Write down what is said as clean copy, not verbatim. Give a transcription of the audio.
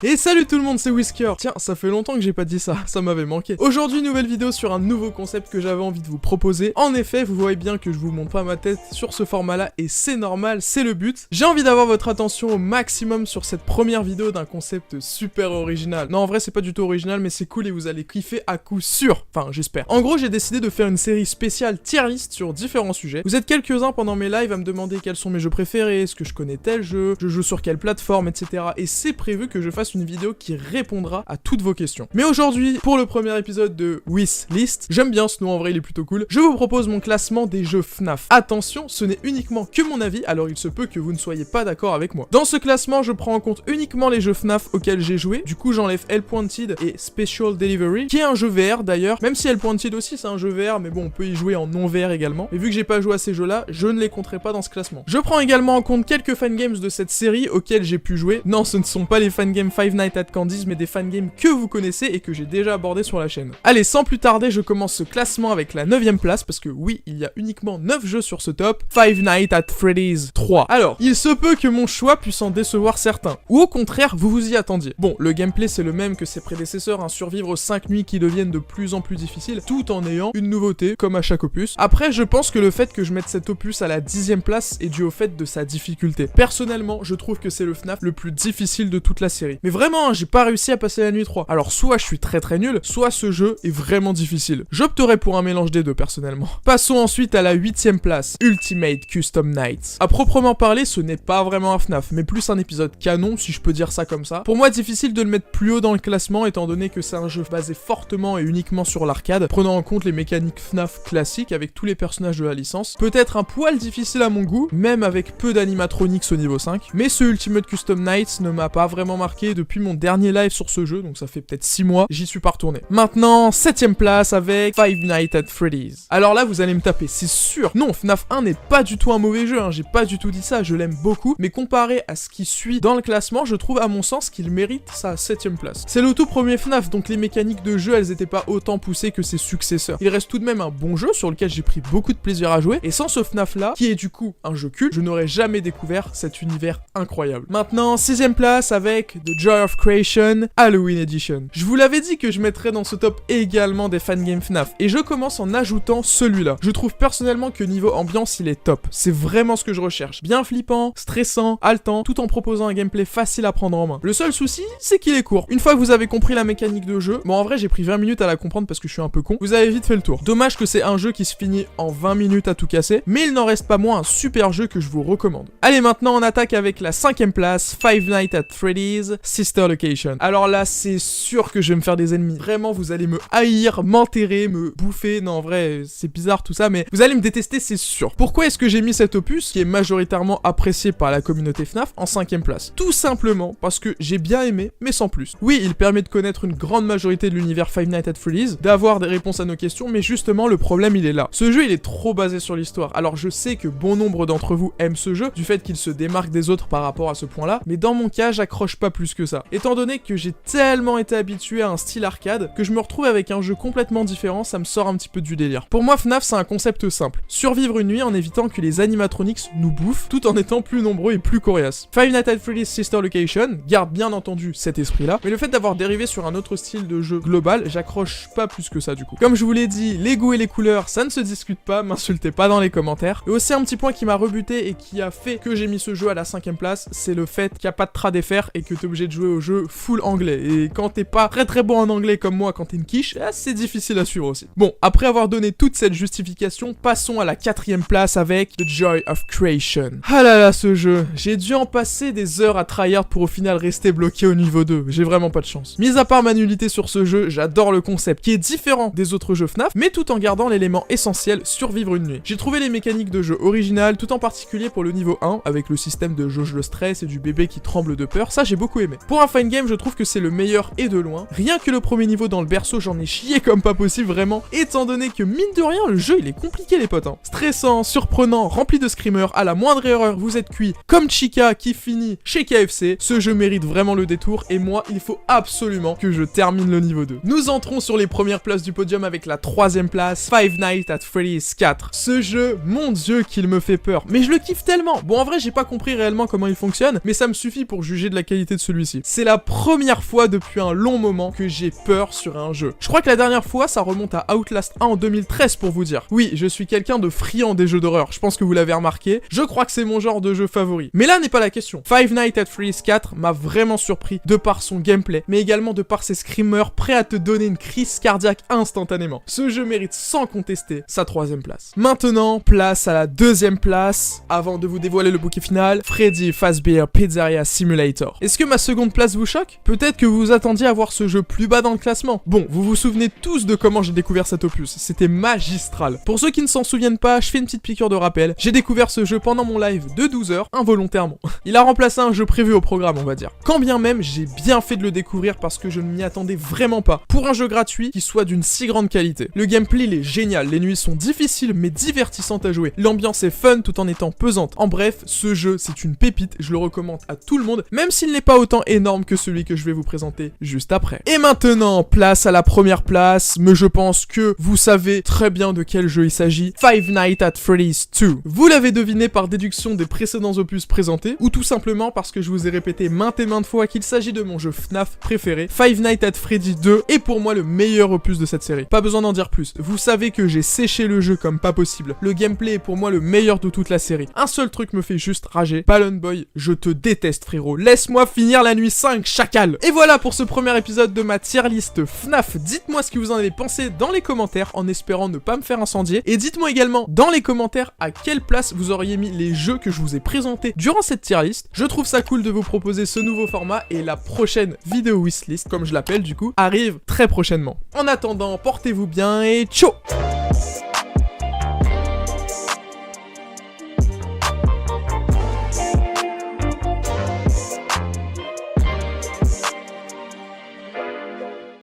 Et salut tout le monde, c'est Whisker. Tiens, ça fait longtemps que j'ai pas dit ça, ça m'avait manqué. Aujourd'hui, nouvelle vidéo sur un nouveau concept que j'avais envie de vous proposer. En effet, vous voyez bien que je vous montre pas ma tête sur ce format-là, et c'est normal, c'est le but. J'ai envie d'avoir votre attention au maximum sur cette première vidéo d'un concept super original. Non, en vrai, c'est pas du tout original, mais c'est cool et vous allez kiffer à coup sûr. Enfin, j'espère. En gros, j'ai décidé de faire une série spéciale tier list sur différents sujets. Vous êtes quelques-uns pendant mes lives à me demander quels sont mes jeux préférés, est-ce que je connais tel jeu, je joue sur quelle plateforme, etc. Et c'est prévu que je fasse une vidéo qui répondra à toutes vos questions. Mais aujourd'hui, pour le premier épisode de Wish List, j'aime bien ce nom, en vrai il est plutôt cool, je vous propose mon classement des jeux FNAF. Attention, ce n'est uniquement que mon avis, alors il se peut que vous ne soyez pas d'accord avec moi. Dans ce classement, je prends en compte uniquement les jeux FNAF auxquels j'ai joué, du coup j'enlève Hellpointed et Special Delivery, qui est un jeu VR d'ailleurs, même si Hellpointed aussi c'est un jeu VR, mais bon on peut y jouer en non VR également, mais vu que j'ai pas joué à ces jeux-là, je ne les compterai pas dans ce classement. Je prends également en compte quelques fangames de cette série auxquels j'ai pu jouer. Non, ce ne sont pas les fangames Five Nights at Candy's, mais des fangames que vous connaissez et que j'ai déjà abordé sur la chaîne. Allez, sans plus tarder, je commence ce classement avec la 9ème place, parce que oui, il y a uniquement 9 jeux sur ce top, Five Nights at Freddy's 3. Alors, il se peut que mon choix puisse en décevoir certains, ou au contraire, vous vous y attendiez. Bon, le gameplay c'est le même que ses prédécesseurs, hein, survivre aux 5 nuits qui deviennent de plus en plus difficiles, tout en ayant une nouveauté, comme à chaque opus. Après, je pense que le fait que je mette cet opus à la 10ème place est dû au fait de sa difficulté. Personnellement, je trouve que c'est le FNAF le plus difficile de toute la série. Mais vraiment, hein, j'ai pas réussi à passer la nuit 3. Alors soit je suis très nul, soit ce jeu est vraiment difficile. J'opterais pour un mélange des deux personnellement. Passons ensuite à la 8ème place, Ultimate Custom Nights. À proprement parler, ce n'est pas vraiment un FNAF, mais plus un épisode canon, si je peux dire ça comme ça. Pour moi, difficile de le mettre plus haut dans le classement, étant donné que c'est un jeu basé fortement et uniquement sur l'arcade, prenant en compte les mécaniques FNAF classiques avec tous les personnages de la licence. Peut-être un poil difficile à mon goût, même avec peu d'animatronics au niveau 5, mais ce Ultimate Custom Nights ne m'a pas vraiment marqué depuis mon dernier live sur ce jeu, donc ça fait peut-être 6 mois, j'y suis pas retourné. Maintenant, 7ème place avec Five Nights at Freddy's. Alors là, vous allez me taper, c'est sûr. Non, FNAF 1 n'est pas du tout un mauvais jeu, hein, j'ai pas du tout dit ça, je l'aime beaucoup, mais comparé à ce qui suit dans le classement, je trouve à mon sens qu'il mérite sa 7ème place. C'est le tout premier FNAF, donc les mécaniques de jeu, elles étaient pas autant poussées que ses successeurs. Il reste tout de même un bon jeu sur lequel j'ai pris beaucoup de plaisir à jouer, et sans ce FNAF là, qui est du coup un jeu culte, je n'aurais jamais découvert cet univers incroyable. Maintenant, 6ème place avec The Joy of Creation Halloween Edition. Je vous l'avais dit que je mettrais dans ce top également des fangames FNAF, et je commence en ajoutant celui-là. Je trouve personnellement que niveau ambiance, il est top. C'est vraiment ce que je recherche. Bien flippant, stressant, haletant, tout en proposant un gameplay facile à prendre en main. Le seul souci, c'est qu'il est court. Une fois que vous avez compris la mécanique de jeu, bon en vrai j'ai pris 20 minutes à la comprendre parce que je suis un peu con, vous avez vite fait le tour. Dommage que c'est un jeu qui se finit en 20 minutes à tout casser, mais il n'en reste pas moins un super jeu que je vous recommande. Allez, maintenant on attaque avec la 5ème place, Five Nights at Freddy's Sister Location. Alors là, c'est sûr que je vais me faire des ennemis. Vraiment, vous allez me haïr, m'enterrer, me bouffer. Non, en vrai, c'est bizarre tout ça, mais vous allez me détester, c'est sûr. Pourquoi est-ce que j'ai mis cet opus, qui est majoritairement apprécié par la communauté FNAF, en 5ème place? Tout simplement parce que j'ai bien aimé, mais sans plus. Oui, il permet de connaître une grande majorité de l'univers Five Nights at Freddy's, d'avoir des réponses à nos questions, mais justement, le problème, il est là. Ce jeu, il est trop basé sur l'histoire. Alors, je sais que bon nombre d'entre vous aiment ce jeu, du fait qu'il se démarque des autres par rapport à ce point-là, mais dans mon cas, j'accroche pas plus que ça. Étant donné que j'ai tellement été habitué à un style arcade, que je me retrouve avec un jeu complètement différent, ça me sort un petit peu du délire. Pour moi, FNAF, c'est un concept simple. Survivre une nuit en évitant que les animatronics nous bouffent, tout en étant plus nombreux et plus coriaces. Five Nights at Freddy's Sister Location garde bien entendu cet esprit-là, mais le fait d'avoir dérivé sur un autre style de jeu global, j'accroche pas plus que ça du coup. Comme je vous l'ai dit, les goûts et les couleurs, ça ne se discute pas, m'insultez pas dans les commentaires. Et aussi un petit point qui m'a rebuté et qui a fait que j'ai mis ce jeu à la 5ème place, c'est le fait qu'il n'y a pas de trad FR et que t'es obligé de jouer au jeu full anglais. Et quand t'es pas très bon en anglais comme moi quand t'es une quiche, c'est difficile à suivre aussi. Bon, après avoir donné toute cette justification, passons à la 4ème place avec The Joy of Creation. Ah là là, ce jeu, j'ai dû en passer des heures à tryhard pour au final rester bloqué au niveau 2, j'ai vraiment pas de chance. Mis à part ma nullité sur ce jeu, j'adore le concept qui est différent des autres jeux FNAF, mais tout en gardant l'élément essentiel, survivre une nuit. J'ai trouvé les mécaniques de jeu originales, tout en particulier pour le niveau 1, avec le système de jauge le stress et du bébé qui tremble de peur, ça j'ai beaucoup aimé. Pour un fine game, je trouve que c'est le meilleur et de loin. Rien que le premier niveau dans le berceau, j'en ai chié comme pas possible vraiment, étant donné que mine de rien, le jeu il est compliqué les potes, hein. Stressant, surprenant, rempli de screamers, à la moindre erreur, vous êtes cuit, comme Chica qui finit chez KFC, ce jeu mérite vraiment le détour, et moi, il faut absolument que je termine le niveau 2. Nous entrons sur les premières places du podium avec la 3ème place, Five Nights at Freddy's 4. Ce jeu, mon dieu qu'il me fait peur, mais je le kiffe tellement. Bon, en vrai, j'ai pas compris réellement comment il fonctionne, mais ça me suffit pour juger de la qualité de celui-ci. celui-ci. C'est la première fois depuis un long moment que j'ai peur sur un jeu. Je crois que la dernière fois, ça remonte à Outlast 1 en 2013 pour vous dire. Oui, je suis quelqu'un de friand des jeux d'horreur, je pense que vous l'avez remarqué. Je crois que c'est mon genre de jeu favori. Mais là n'est pas la question. Five Nights at Freddy's 4 m'a vraiment surpris de par son gameplay, mais également de par ses screamers prêts à te donner une crise cardiaque instantanément. Ce jeu mérite sans contester sa 3e place. Maintenant, place à la 2e place. Avant de vous dévoiler le bouquet final, Freddy Fazbear Pizzeria Simulator. Est-ce que ma seconde place vous choque? Peut-être que vous vous attendiez à voir ce jeu plus bas dans le classement. Bon, vous vous souvenez tous de comment j'ai découvert cet opus. C'était magistral. Pour ceux qui ne s'en souviennent pas, je fais une petite piqûre de rappel. J'ai découvert ce jeu pendant mon live de 12 heures, involontairement. Il a remplacé un jeu prévu au programme, on va dire. Quand bien même, j'ai bien fait de le découvrir parce que je ne m'y attendais vraiment pas. Pour un jeu gratuit qui soit d'une si grande qualité. Le gameplay, il est génial. Les nuits sont difficiles mais divertissantes à jouer. L'ambiance est fun tout en étant pesante. En bref, ce jeu, c'est une pépite. Je le recommande à tout le monde, même s'il n'est pas autant énorme que celui que je vais vous présenter juste après. Et maintenant, place à la première place, mais je pense que vous savez très bien de quel jeu il s'agit. Five Nights at Freddy's 2. Vous l'avez deviné par déduction des précédents opus présentés, ou tout simplement parce que je vous ai répété maintes et maintes fois qu'il s'agit de mon jeu FNAF préféré. Five Nights at Freddy's 2 est pour moi le meilleur opus de cette série. Pas besoin d'en dire plus. Vous savez que j'ai séché le jeu comme pas possible. Le gameplay est pour moi le meilleur de toute la série. Un seul truc me fait juste rager. Balloon Boy, je te déteste frérot. Laisse-moi finir la nuit 5, chacal. Et voilà pour ce premier épisode de ma tier list FNAF. Dites-moi ce que vous en avez pensé dans les commentaires en espérant ne pas me faire incendier. Et dites-moi également dans les commentaires à quelle place vous auriez mis les jeux que je vous ai présentés durant cette tier list. Je trouve ça cool de vous proposer ce nouveau format et la prochaine vidéo wishlist, comme je l'appelle du coup, arrive très prochainement. En attendant, portez-vous bien et ciao.